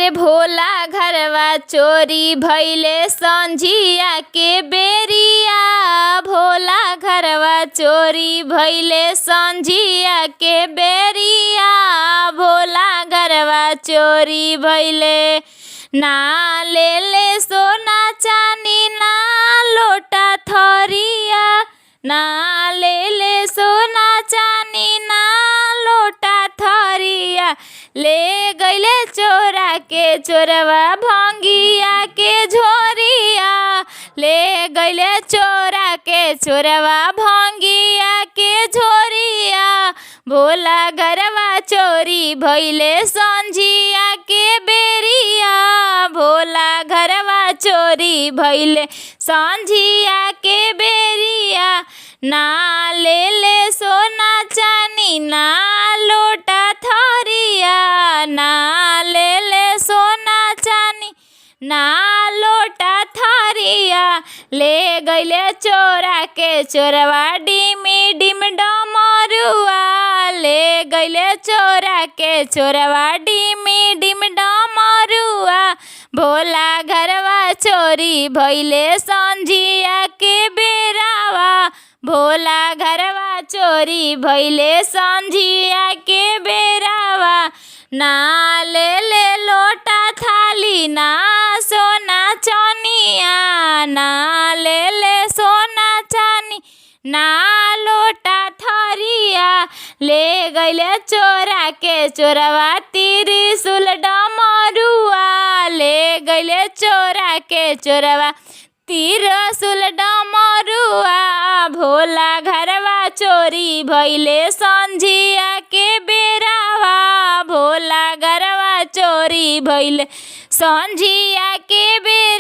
अरे भोला घरवा चोरी भइले संझिया के बेरिया। भोला घरवा चोरी भइले संझिया के बेरिया। भोला घरवा चोरी भइले ना ले ले सोना चानी ना लोटा थरिया। ना ले ले सोना चानी ना लोटा थरिया। ले गइले चोरा के चोरवा भंगिया के झोरिया। ले गइले चोरा के चोरवा भंगिया के झोरिया। भोला घरवा चोरी भइले संझिया के बेरिया। भोला घरवा चोरी भइले संझिया के बेरिया। ना ले ले सोना चानी ना लोटा थरिया। ना ले ले सोना चानी ना लोटा थरिया। ले गइले चोरा के चोरवा डिमी डिम डमरुआ। ले गइले चोरा के चोरवा डिमी डिम डमरुआ। भोला घरवा चोरी भइले संझिया के बेरावा। भोला घरवा चोरी भइले संझिया के बेरावा। ना ले ले लोटा थाली ना सोना चनिया। ना ले ले सोना चानी ना लोटा थरिया। ले गइले चोरा के चोरवा त्रिशूल डमरुआ। ले गइले चोरा के चोरवा त्रिशूल डमरुआ। भोला घरवा चोरी भइले संझिया के बेरावा। भोला घरवा चोरी भइले संझिया के बेरावा।